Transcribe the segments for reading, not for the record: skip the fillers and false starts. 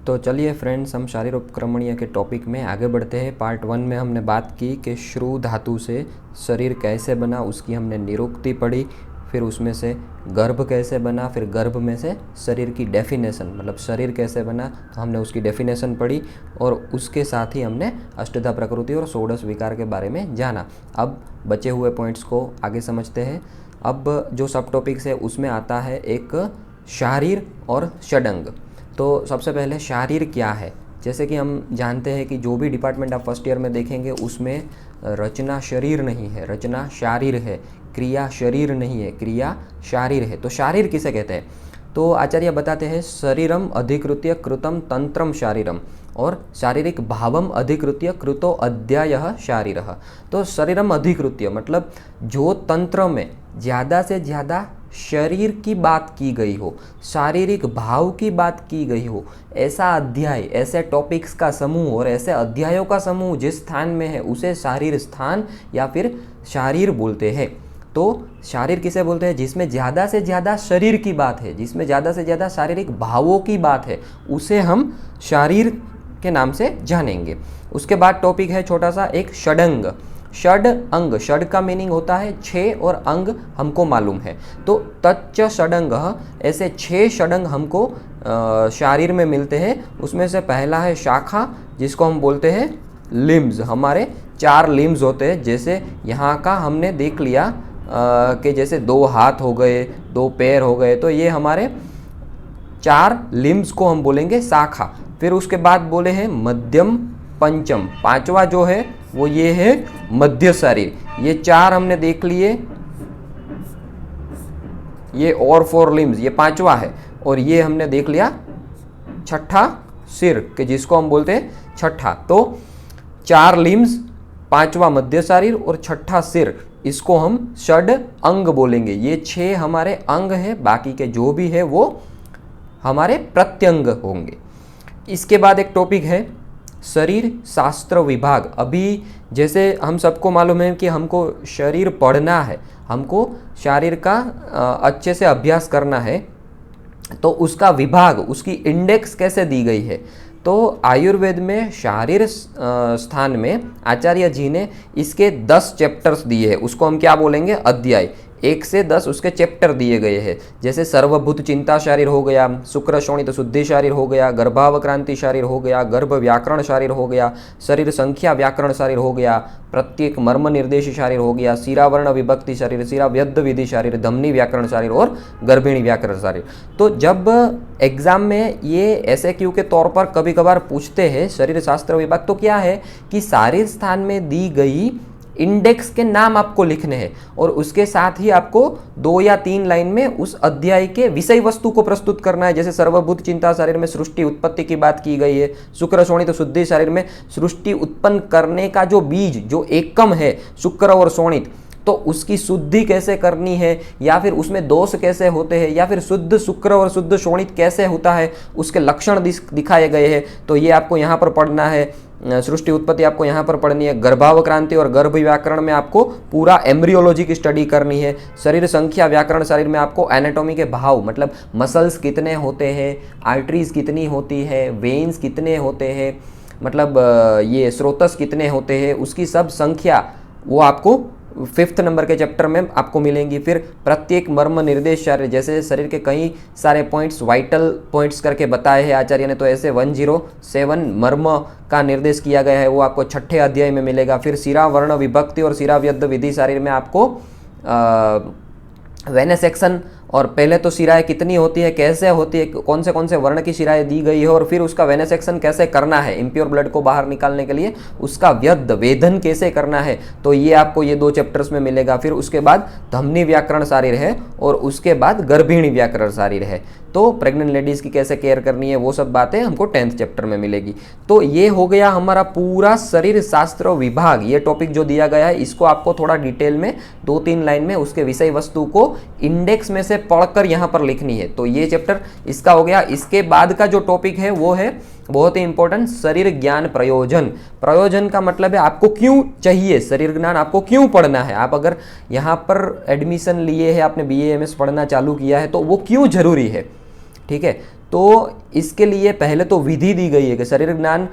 तो चलिए फ्रेंड्स, हम शारीर उपक्रमणीय के टॉपिक में आगे बढ़ते हैं। पार्ट 1 में हमने बात की कि श्रु धातु से शरीर कैसे बना, उसकी हमने निरुक्ति पढ़ी। फिर उसमें से गर्भ कैसे बना, फिर गर्भ में से शरीर की डेफिनेशन, मतलब शरीर कैसे बना, तो हमने उसकी डेफिनेशन पढ़ी। और उसके साथ ही हमने अष्टधा प्रकृति और षोडश विकार के बारे में जाना। अब बचे हुए पॉइंट्स को आगे समझते हैं। अब जो सब टॉपिक्स है उसमें आता है एक शारीर और षडंग। तो सबसे पहले शारीर क्या है। जैसे कि हम जानते हैं कि जो भी डिपार्टमेंट आप फर्स्ट ईयर में देखेंगे उसमें रचना शरीर नहीं है, रचना शारीर है। क्रिया शरीर नहीं है, क्रिया शारीर है। तो शारीर किसे कहते हैं? तो आचार्य बताते हैं शरीरम अधिकृत्य कृतम तंत्रम शारीरम और शारीरिक भावम अधिकृत्य कृतो अध्यायः शारीरः। तो शरीरम अधिकृत्य मतलब जो तंत्र में ज़्यादा से ज़्यादा शरीर की बात की गई हो, शारीरिक भाव की बात की गई हो, ऐसा अध्याय, ऐसे टॉपिक्स का समूह और ऐसे अध्यायों का समूह जिस स्थान में है उसे शारीर स्थान या फिर शारीर बोलते हैं। तो शारीर किसे बोलते हैं? जिसमें ज़्यादा से ज़्यादा शरीर की बात है, जिसमें ज़्यादा से ज़्यादा शारीरिक भावों की बात है, उसे हम शारीर के नाम से जानेंगे। उसके बाद टॉपिक है छोटा सा एक षडंग। षड अंग, षड का मीनिंग होता है 6 और अंग हमको मालूम है। तो तच्च षडंग, ऐसे 6 षडंग हमको शारीर में मिलते हैं। उसमें से पहला है शाखा, जिसको हम बोलते हैं लिम्स। हमारे 4 लिम्स होते हैं। जैसे यहाँ का हमने देख लिया कि जैसे 2 हाथ हो गए, 2 पैर हो गए, तो ये हमारे 4 लिम्स को हम बोलेंगे शाखा। फिर उसके बाद बोले हैं मध्यम पंचम, 5वां जो है वो ये है मध्य शरीर। ये 4 हमने देख लिए, ये और 4 लिम्स, ये 5वां है। और ये हमने देख लिया छठा सिर, कि जिसको हम बोलते हैं छठा। तो 4 लिम्स, 5वां मध्य शरीर और छठा सिर, इसको हम षड अंग बोलेंगे। ये 6 हमारे अंग हैं, बाकी के जो भी है वो हमारे प्रत्यंग होंगे। इसके बाद एक टॉपिक है शरीर शास्त्र विभाग। अभी जैसे हम सबको मालूम है कि हमको शरीर पढ़ना है, हमको शरीर का अच्छे से अभ्यास करना है, तो उसका विभाग, उसकी इंडेक्स कैसे दी गई है। तो आयुर्वेद में शारीर स्थान में आचार्य जी ने इसके 10 चैप्टर्स दिए हैं। उसको हम क्या बोलेंगे? अध्याय। 1 से 10 उसके चैप्टर दिए गए हैं। जैसे सर्वभूत चिंता शारीर हो गया, शुक्र शोणित शुद्धि शारीर हो गया, गर्भावक्रांति शारीर हो गया, गर्भ व्याकरण शारीर हो गया, शरीर संख्या व्याकरण शारीर हो गया, प्रत्येक मर्म निर्देशी शारीर हो गया, शिरावर्ण विभक्ति शारीर, शिरा व्यद्ध विधि शारीर, धमनी व्याकरण शारीर और गर्भिणी व्याकरण शारीर। तो जब एग्जाम में ये SAQ के तौर पर कभी कभार पूछते हैं शरीर शास्त्र विभाग, तो क्या है कि शारीर स्थान में दी गई इंडेक्स के नाम आपको लिखने हैं और उसके साथ ही आपको 2 या 3 लाइन में उस अध्याय के विषय वस्तु को प्रस्तुत करना है। जैसे सर्वभूत चिंता शरीर में सृष्टि उत्पत्ति की बात की गई है, शुक्र शोणित शुद्धि शरीर में सृष्टि उत्पन्न करने का जो बीज, जो एकम है शुक्र और शोणित, तो उसकी शुद्धि कैसे करनी है, या फिर उसमें दोष कैसे होते हैं, या फिर शुद्ध शुक्र और शुद्ध शोणित कैसे होता है, उसके लक्षण दिखाए गए हैं। तो ये आपको यहाँ पर पढ़ना है। सृष्टि उत्पत्ति आपको यहाँ पर पढ़नी है। गर्भावक्रांति और गर्भ व्याकरण में आपको पूरा एम्ब्रियोलॉजी की स्टडी करनी है। शरीर संख्या व्याकरण शरीर में आपको एनाटॉमी के भाव, मतलब मसल्स कितने होते हैं, आर्टरीज कितनी होती है, वेन्स कितने होते हैं, मतलब ये स्रोतस कितने होते हैं, उसकी सब संख्या वो आपको 5th नंबर के चैप्टर में आपको मिलेंगी। फिर प्रत्येक मर्म निर्देश शरीर, जैसे शरीर के कई सारे पॉइंट्स, वाइटल पॉइंट्स करके बताए हैं आचार्य ने, तो ऐसे 107 मर्म का निर्देश किया गया है, वो आपको 6ठे अध्याय में मिलेगा। फिर शिरा वर्ण विभक्ति और शिरा व्यद्ध विधि शरीर में आपको वेनेसेक्शन, और पहले तो शिराएं कितनी होती है, कैसे होती है, कौन से वर्ण की शिराएं दी गई है, और फिर उसका वेनेसेक्शन कैसे करना है, इम्प्योर ब्लड को बाहर निकालने के लिए उसका व्यद्ध वेधन कैसे करना है, तो ये आपको ये 2 चैप्टर्स में मिलेगा। फिर उसके बाद धमनी व्याकरण शारीर है और उसके बाद गर्भिणी व्याकरण शारीर है। तो प्रेग्नेंट लेडीज़ की कैसे केयर करनी है, वो सब बातें हमको 10th चैप्टर में मिलेगी। तो ये हो गया हमारा पूरा शरीर शास्त्र विभाग। ये टॉपिक जो दिया गया है इसको आपको थोड़ा डिटेल में 2-3 लाइन में उसके विषय वस्तु को इंडेक्स में से पढ़कर यहाँ पर लिखनी है। तो ये चैप्टर इसका हो गया। इसके बाद का जो टॉपिक है वो है बहुत ही इंपॉर्टेंट, शरीर ज्ञान प्रयोजन। प्रयोजन का मतलब है आपको क्यों चाहिए शरीर ज्ञान, आपको क्यों पढ़ना है। आप अगर यहाँ पर एडमिशन लिए है, आपने BA MS पढ़ना चालू किया है, तो वो क्यों जरूरी है, ठीक है। तो इसके लिए पहले तो विधि दी गई है कि शरीर ज्ञान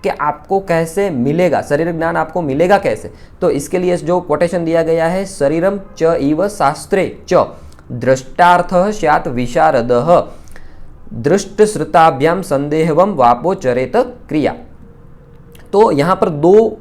कि आपको कैसे मिलेगा, शरीर ज्ञान आपको मिलेगा कैसे। तो इसके लिए जो कोटेशन दिया गया है, शरीरम च इव शास्त्रे च दृष्टार्थः स्यात् विशारदः दृष्ट श्रुताभ्याम संदेहवम वापोचरेत क्रिया। तो यहाँ पर दो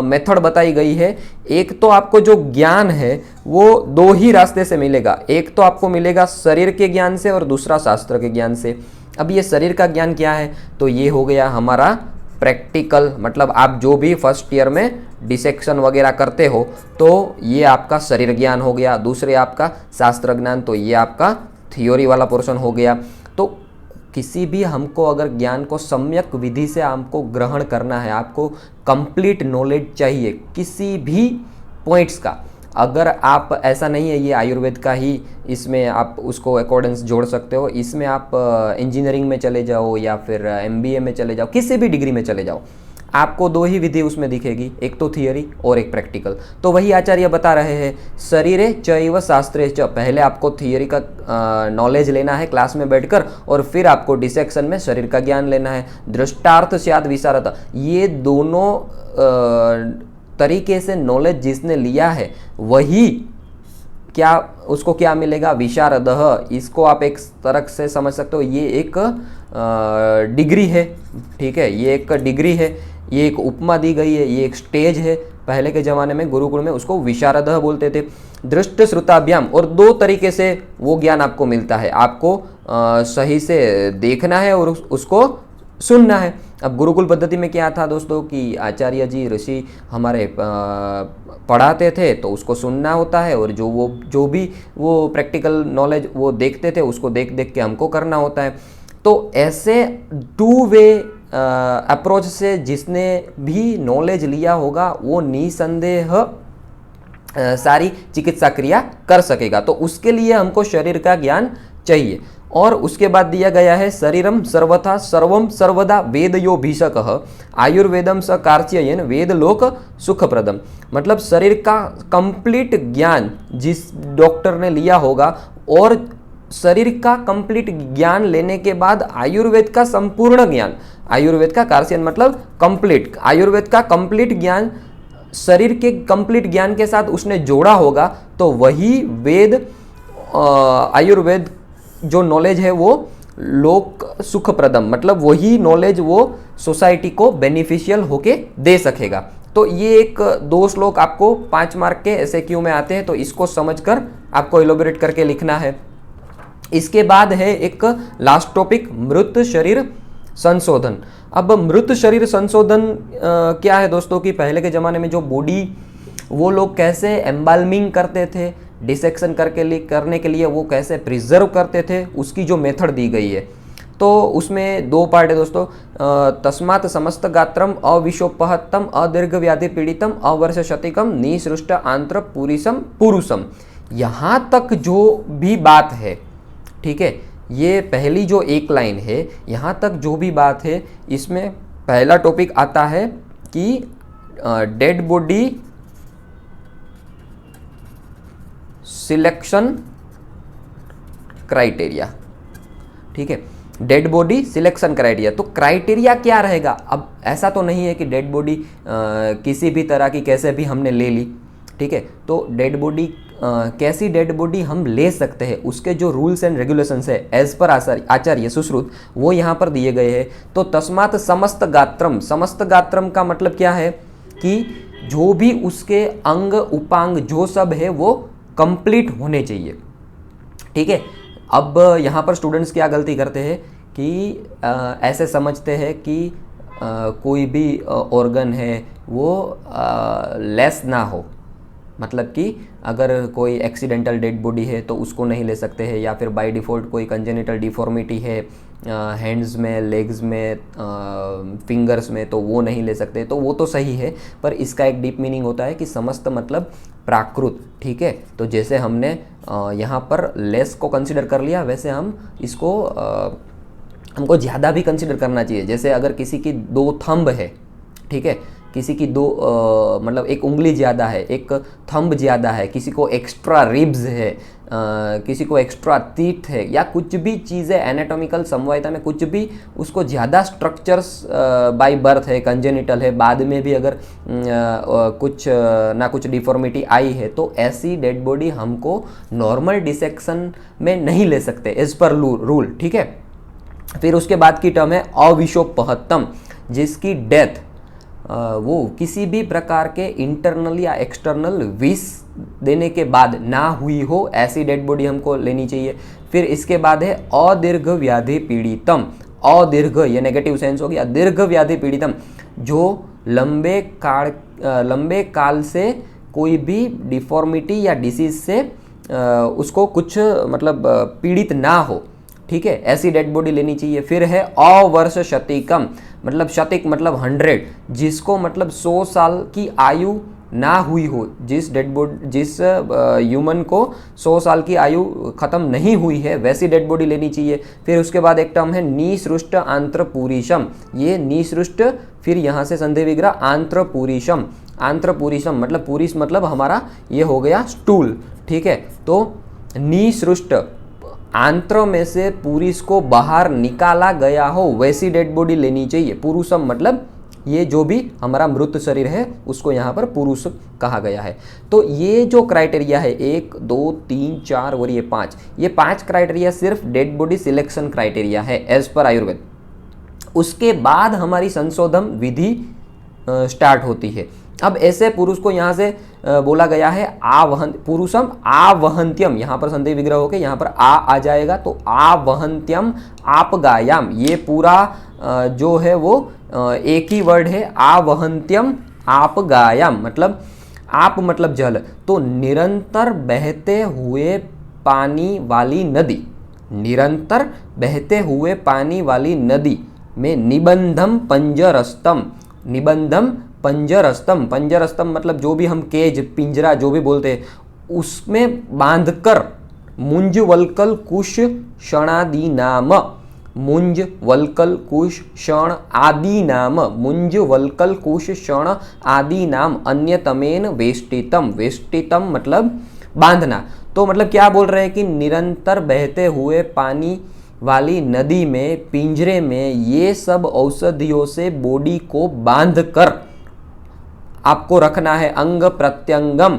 मेथड बताई गई है। एक तो आपको जो ज्ञान है वो दो ही रास्ते से मिलेगा, एक तो आपको मिलेगा शरीर के ज्ञान से और दूसरा शास्त्र के ज्ञान से। अब ये शरीर का ज्ञान क्या है, तो ये हो गया हमारा प्रैक्टिकल, मतलब आप जो भी फर्स्ट ईयर में डिसेक्शन वगैरह करते हो तो ये आपका शरीर ज्ञान हो गया। दूसरे आपका शास्त्र ज्ञान, तो ये आपका थियोरी वाला पोर्शन हो गया। तो किसी भी हमको अगर ज्ञान को सम्यक विधि से हमको ग्रहण करना है, आपको कंप्लीट नॉलेज चाहिए किसी भी पॉइंट्स का। अगर आप, ऐसा नहीं है ये आयुर्वेद का ही, इसमें आप उसको अकॉर्डेंस जोड़ सकते हो, इसमें आप इंजीनियरिंग में चले जाओ या फिर MBA में चले जाओ, किसी भी डिग्री में चले जाओ, आपको दो ही विधि उसमें दिखेगी, एक तो थियरी और एक प्रैक्टिकल। तो वही आचार्य बता रहे हैं, शरीरे चैव शास्त्रे च, पहले आपको थियरी का नॉलेज लेना है क्लास में बैठकर, और फिर आपको डिसेक्शन में शरीर का ज्ञान लेना है। दृष्टार्थ स्यात् विशारद, ये दोनों तरीके से नॉलेज जिसने लिया है वही क्या, उसको क्या मिलेगा, विशारदः। इसको आप एक तरह से समझ सकते हो, ये एक डिग्री है, ठीक है, ये एक डिग्री है, ये एक उपमा दी गई है, ये एक स्टेज है। पहले के ज़माने में गुरुकुल में उसको विशारदः बोलते थे। दृष्ट श्रुताभ्याम, और दो तरीके से वो ज्ञान आपको मिलता है, आपको सही से देखना है और उसको सुनना है। अब गुरुकुल पद्धति में क्या था दोस्तों कि आचार्य जी ऋषि हमारे पढ़ाते थे तो उसको सुनना होता है, और जो भी वो प्रैक्टिकल नॉलेज वो देखते थे उसको देख देख के हमको करना होता है। तो ऐसे टू वे अप्रोच से जिसने भी नॉलेज लिया होगा वो निसंदेह सारी चिकित्सा क्रिया कर सकेगा। तो उसके लिए हमको शरीर का ज्ञान चाहिए। और उसके बाद दिया गया है, शरीरम सर्वथा सर्वम सर्वदा वेदयो भीषकः आयुर्वेदम स कार्च्ययन वेदलोक सुखप्रदम। मतलब शरीर का कंप्लीट ज्ञान जिस डॉक्टर ने लिया होगा, और शरीर का कंप्लीट ज्ञान लेने के बाद आयुर्वेद का संपूर्ण ज्ञान, आयुर्वेद का कार्च्यन मतलब कंप्लीट, आयुर्वेद का कंप्लीट ज्ञान शरीर के कंप्लीट ज्ञान के साथ उसने जोड़ा होगा, तो वही वेद आयुर्वेद जो नॉलेज है वो लोक सुखप्रदम, मतलब वही नॉलेज वो सोसाइटी को बेनिफिशियल होके दे सकेगा। तो ये एक दो श्लोक आपको 5 मार्क के SAQ में आते हैं, तो इसको समझकर आपको इलोबरेट करके लिखना है। इसके बाद है एक लास्ट टॉपिक, मृत शरीर संशोधन। अब मृत शरीर संशोधन क्या है दोस्तों कि पहले के ज़माने में जो बॉडी वो लोग कैसे एम्बाल्मिंग करते थे, डिसेक्शन करने के लिए वो कैसे प्रिजर्व करते थे, उसकी जो मेथड दी गई है। तो उसमें 2 पार्ट है दोस्तों, तस्मात् समस्त गात्रम अविशोपहत्तम अदीर्घ व्याधि पीड़ितम अवर्ष शतिकम निसृष्ट आंत्र पुरुषम पुरुषम। यहाँ तक जो भी बात है, ठीक है, ये पहली जो एक लाइन है, यहाँ तक जो भी बात है, इसमें पहला टॉपिक आता है कि डेड बॉडी सिलेक्शन क्राइटेरिया, ठीक है, डेड बॉडी सिलेक्शन क्राइटेरिया। तो क्राइटेरिया क्या रहेगा? अब ऐसा तो नहीं है कि डेड बॉडी किसी भी तरह की कैसे भी हमने ले ली, ठीक है। तो डेड बॉडी कैसी डेड बॉडी हम ले सकते हैं, उसके जो रूल्स एंड रेगुलेशंस है एज पर आचार्य सुश्रुत, वो यहाँ पर दिए गए हैं। तो तस्मात् समस्त गात्रम, समस्त गात्रम का मतलब क्या है कि जो भी उसके अंग उपांग जो सब है वो कंप्लीट होने चाहिए, ठीक है। अब यहाँ पर स्टूडेंट्स क्या गलती करते हैं कि ऐसे समझते हैं कि कोई भी ऑर्गन है वो लेस ना हो, मतलब कि अगर कोई एक्सीडेंटल डेड बॉडी है तो उसको नहीं ले सकते हैं, या फिर बाय डिफ़ॉल्ट कोई कंजेनिटल डिफॉर्मिटी है हैंड्स में, लेग्स में, फिंगर्स में, तो वो नहीं ले सकते। तो वो तो सही है, पर इसका एक डीप मीनिंग होता है कि समस्त मतलब प्राकृत, ठीक है। तो जैसे हमने यहाँ पर लेस को कंसिडर कर लिया, वैसे हम इसको हमको ज़्यादा भी कंसिडर करना चाहिए। जैसे अगर किसी की 2 थंब है, ठीक है, किसी की 2 मतलब एक उंगली ज़्यादा है, एक थंब ज़्यादा है, किसी को एक्स्ट्रा रिब्स है, किसी को एक्स्ट्रा टीथ है या कुछ भी चीज़ें एनाटॉमिकल समवायता में कुछ भी उसको ज़्यादा स्ट्रक्चर्स बाय बर्थ है, कंजेनिटल है, बाद में भी अगर कुछ ना कुछ डिफॉर्मिटी आई है तो ऐसी डेड बॉडी हमको नॉर्मल डिसेक्शन में नहीं ले सकते एज पर रूल। ठीक है, फिर उसके बाद की टर्म है अविशोपहत्तम, जिसकी डेथ वो किसी भी प्रकार के इंटरनल या एक्सटर्नल विष देने के बाद ना हुई हो, ऐसी डेड बॉडी हमको लेनी चाहिए। फिर इसके बाद है अदीर्घ व्याधि पीड़ितम। अदीर्घ ये नेगेटिव सेंस हो गया, दीर्घ व्याधि पीड़ितम जो लंबे काल से कोई भी डिफॉर्मिटी या डिसीज से उसको कुछ मतलब पीड़ित ना हो। ठीक है, ऐसी डेड बॉडी लेनी चाहिए। फिर है अवर्ष शतिकम, मतलब शतिक मतलब 100, जिसको मतलब 100 साल की आयु ना हुई हो, जिस ह्यूमन को 100 साल की आयु खत्म नहीं हुई है, वैसी डेड बॉडी लेनी चाहिए। फिर उसके बाद एक टर्म है निसृष्ट आंत्रपुरीशम। ये निसृष्ट, फिर यहाँ से संधि विग्रह आंत्रपुरीशम। आंत्रपुरीशम मतलब पुरीश मतलब हमारा ये हो गया स्टूल। ठीक है, तो निसृष्ट आंत्र में से पुरुष को बाहर निकाला गया हो वैसी डेड बॉडी लेनी चाहिए। पुरुषम मतलब ये जो भी हमारा मृत शरीर है उसको यहाँ पर पुरुष कहा गया है। तो ये जो क्राइटेरिया है 1, 2, 3, 4 और ये 5, ये 5 क्राइटेरिया सिर्फ डेड बॉडी सिलेक्शन क्राइटेरिया है एज पर आयुर्वेद। उसके बाद हमारी संशोधन विधि स्टार्ट होती है। अब ऐसे पुरुष को यहाँ से बोला गया है पुरुषम आवहंत्यम, यहाँ पर संधि विग्रह होके यहाँ पर आ जाएगा, तो आवहंत्यम आपगायाम, ये पूरा जो है वो एक ही वर्ड है, आवहंत्यम आपगायाम, मतलब आप मतलब जल, तो निरंतर बहते हुए पानी वाली नदी, निरंतर बहते हुए पानी वाली नदी में निबंधम पंजरस्तम, निबंधम पंजरस्तम, पंजरस्तम मतलब जो भी हम केज पिंजरा जो भी बोलते हैं उसमें बांधकर मुंज वल्कल कुश क्षणादि नाम, मुंज वल्कल कुश क्षण आदि नाम, मुंज वल्कल कुश क्षण आदि नाम अन्यतमेन वेष्टितम, वेष्टितम मतलब बांधना। तो मतलब क्या बोल रहे हैं कि निरंतर बहते हुए पानी वाली नदी में पिंजरे में ये सब औषधियों से बॉडी को बांधकर आपको रखना है। अंग प्रत्यंगम,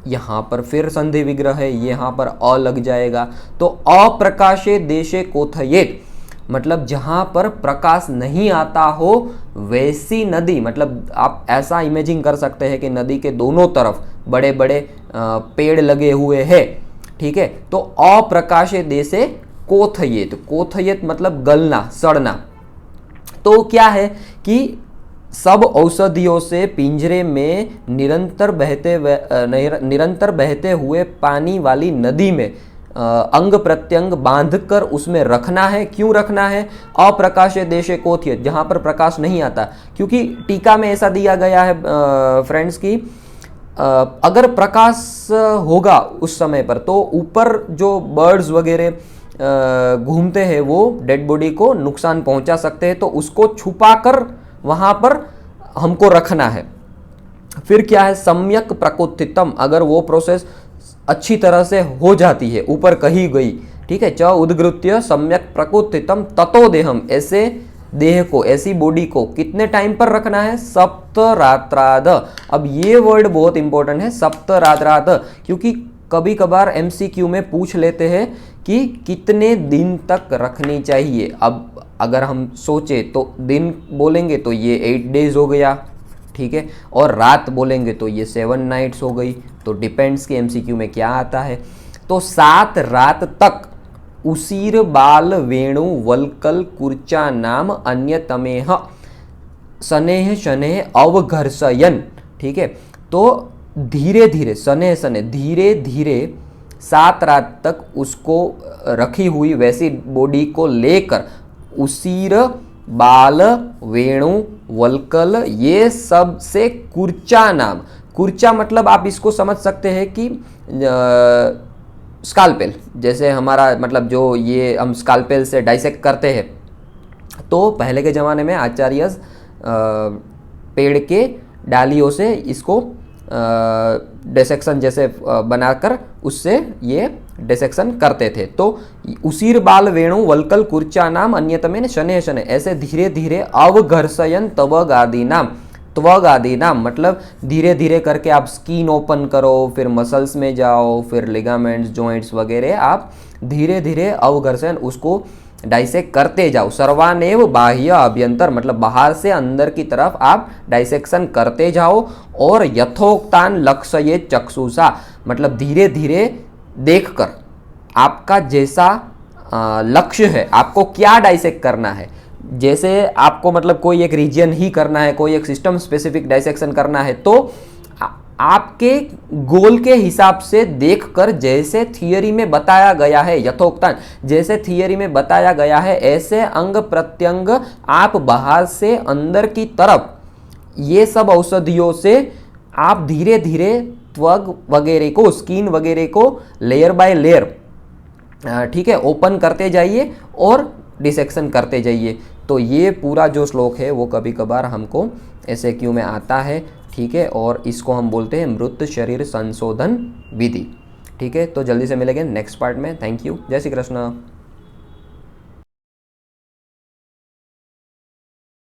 यहाँ पर फिर संधि विग्रह है, यहाँ पर अ लग जाएगा, तो अप्रकाशे देशे कोथयेत, मतलब जहाँ पर प्रकाश नहीं आता हो वैसी नदी, मतलब आप ऐसा इमेजिन कर सकते हैं कि नदी के दोनों तरफ बड़े बड़े पेड़ लगे हुए हैं। ठीक है, तो अप्रकाशे देशे कोथयेत, कोथयेत मतलब गलना सड़ना। तो क्या है कि सब औषधियों से पिंजरे में निरंतर बहते हुए पानी वाली नदी में अंग प्रत्यंग बांधकर उसमें रखना है। क्यों रखना है? अप्रकाशे देशे कोथयेत, जहाँ पर प्रकाश नहीं आता, क्योंकि टीका में ऐसा दिया गया है फ्रेंड्स की अगर प्रकाश होगा उस समय पर तो ऊपर जो बर्ड्स वगैरह घूमते हैं वो डेड बॉडी को नुकसान पहुंचा सकते हैं, तो उसको छुपाकर वहां पर हमको रखना है। फिर क्या है? सम्यक प्रकोत्थितम, अगर वो प्रोसेस अच्छी तरह से हो जाती है, ऊपर कही गई, ठीक है, च उद्गृत्य सम्यक प्रकोत्थितम ततो देहम, ऐसे देह को, ऐसी बॉडी को कितने टाइम पर रखना है? सप्तरात्राद। अब ये वर्ड बहुत इंपॉर्टेंट है, सप्तरात्राद, क्योंकि कभी कभार एमसीक्यू में पूछ लेते हैं कि कितने दिन तक रखनी चाहिए। अब अगर हम सोचे तो दिन बोलेंगे तो ये 8 डेज हो गया, ठीक है, और रात बोलेंगे तो ये 7 नाइट्स हो गई, तो डिपेंड्स कि एमसीक्यू में क्या आता है। तो 7 रात तक उसीर बाल वेणु वल्कल कुर्चा नाम अन्यतमेह सनेह शनेह अवघर्षयन, ठीक है, तो धीरे धीरे सनेह सने धीरे धीरे 7 रात तक उसको रखी हुई वैसी बॉडी को लेकर उसीर बाल वेणु वल्कल ये सब से कुर्चा नाम, कुर्चा मतलब आप इसको समझ सकते हैं कि स्कालपेल, जैसे हमारा मतलब जो ये हम स्कालपेल से डाइसेक्ट करते हैं, तो पहले के ज़माने में आचार्य पेड़ के डालियों से इसको डिसेक्शन जैसे बनाकर उससे ये डिसेक्शन करते थे। तो उसीर बाल वेणु वल्कल कुर्चा नाम अन्यतमेन शनैः शनैः, ऐसे धीरे धीरे अवघर्षयन त्वग आदि नाम, त्वग आदि नाम मतलब धीरे धीरे करके आप स्किन ओपन करो, फिर मसल्स में जाओ, फिर लिगामेंट्स, जॉइंट्स वगैरह आप धीरे धीरे अवघर्षण उसको डाइसेक्ट करते जाओ। सर्वानेव बाह्य अभ्यंतर मतलब बाहर से अंदर की तरफ आप डाइसेक्शन करते जाओ। और यथोक्तान लक्ष्य चक्षुषा मतलब धीरे धीरे देखकर आपका जैसा लक्ष्य है, आपको क्या डाइसेक्ट करना है, जैसे आपको मतलब कोई एक रीजन ही करना है, कोई एक सिस्टम स्पेसिफिक डाइसेक्शन करना है, तो आपके गोल के हिसाब से देखकर जैसे थियरी में बताया गया है, यथोक्तान जैसे थियरी में बताया गया है, ऐसे अंग प्रत्यंग आप बाहर से अंदर की तरफ ये सब औषधियों से आप धीरे धीरे त्वग वगैरह को, स्किन वगैरह को लेयर बाय लेयर, ठीक है, ओपन करते जाइए और डिसेक्शन करते जाइए। तो ये पूरा जो श्लोक है वो कभी कभार हमको SAQ में आता है, ठीक है, और इसको हम बोलते हैं मृत शरीर संशोधन विधि। ठीक है, तो जल्दी से मिलेंगे नेक्स्ट पार्ट में। थैंक यू, जय श्री कृष्ण।